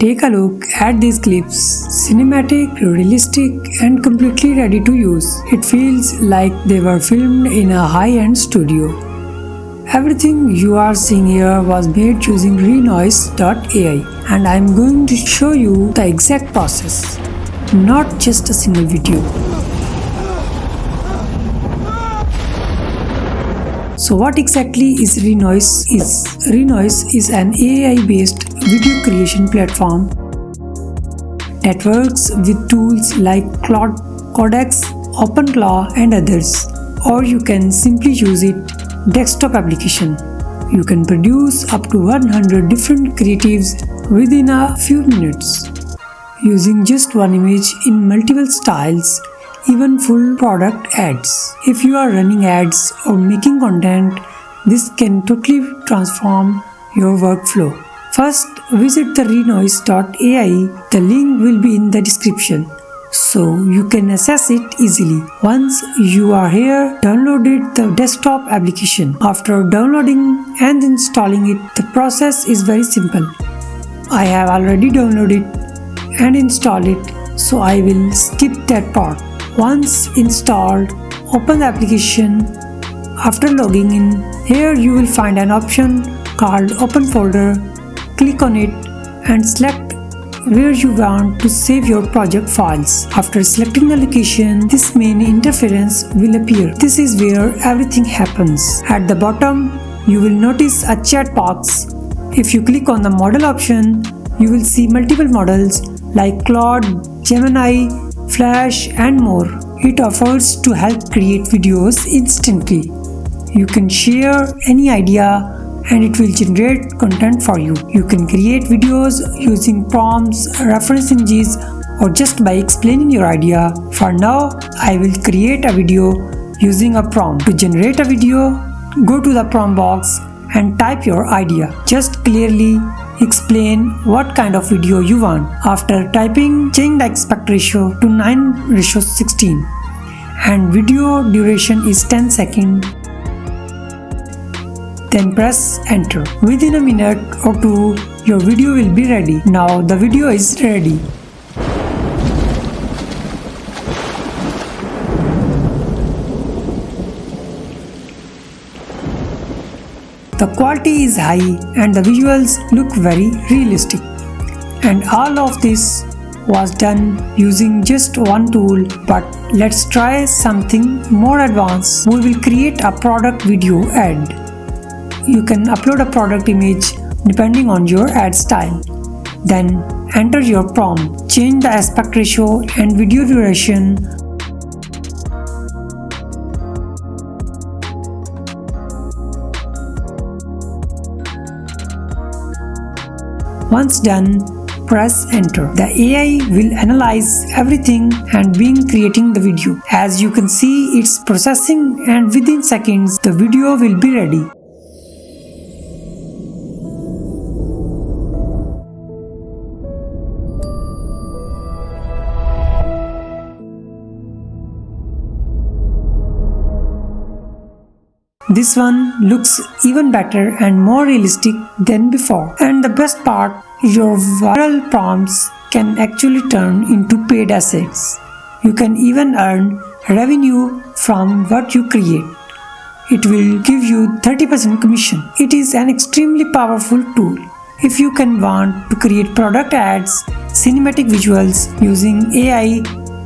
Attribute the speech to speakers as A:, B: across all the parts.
A: Take a look at these clips. Cinematic, realistic, and completely ready to use. It feels like they were filmed in a high-end studio. Everything you are seeing here was made using Renoise AI, and I am going to show you the exact process, not just a single video. So what exactly is Renoise? Renoise is an AI-based video creation platform that works with tools like Cloud Codex, OpenClaw, and others. Or you can simply use it desktop application. You can produce up to 100 different creatives within a few minutes using just one image in multiple styles, even full product ads. If you are running ads or making content, this can totally transform your workflow. First, visit the Renoise.ai. The link will be in the description, so you can access it easily. Once you are here, download the desktop application. After downloading and installing it, the process is very simple. I have already downloaded and installed it, so I will skip that part. Once installed, open the application. After logging in, here you will find an option called Open Folder. Click on it and select where you want to save your project files. After selecting the location, this main interface will appear. This is where everything happens. At the bottom, you will notice a chat box. If you click on the model option, you will see multiple models like Claude, Gemini, Flash, and more. It offers to help create videos instantly. You can share any idea and it will generate content for you. You can create videos using prompts, reference images, or just by explaining your idea. For now, I will create a video using a prompt. To generate a video, go to the prompt box and type your idea. Just clearly explain what kind of video you want. After typing, change the aspect ratio to 9:16 and video duration is 10 seconds. Then press enter. Within a minute or two, your video will be ready. Now the video is ready. The quality is high and the visuals look very realistic. And all of this was done using just one tool, but let's try something more advanced. We will create a product video ad. You can upload a product image depending on your ad style. Then enter your prompt, change the aspect ratio and video duration. Once done, press enter. The AI will analyze everything and begin creating the video. As you can see, it's processing and within seconds the video will be ready. This one looks even better and more realistic than before. And the best part, your viral prompts can actually turn into paid assets. You can even earn revenue from what you create. It will give you 30% commission. It is an extremely powerful tool. If you can want to create product ads, cinematic visuals using AI,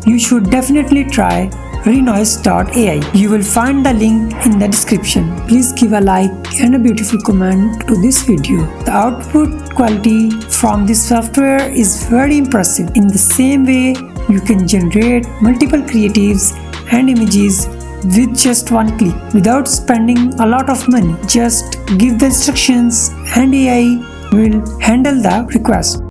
A: you should definitely try Renoise.ai. You will find the link in the description. Please give a like and a beautiful comment to this video. The output quality from this software is very impressive. In the same way, you can generate multiple creatives and images with just one click without spending a lot of money. Just give the instructions and AI will handle the request.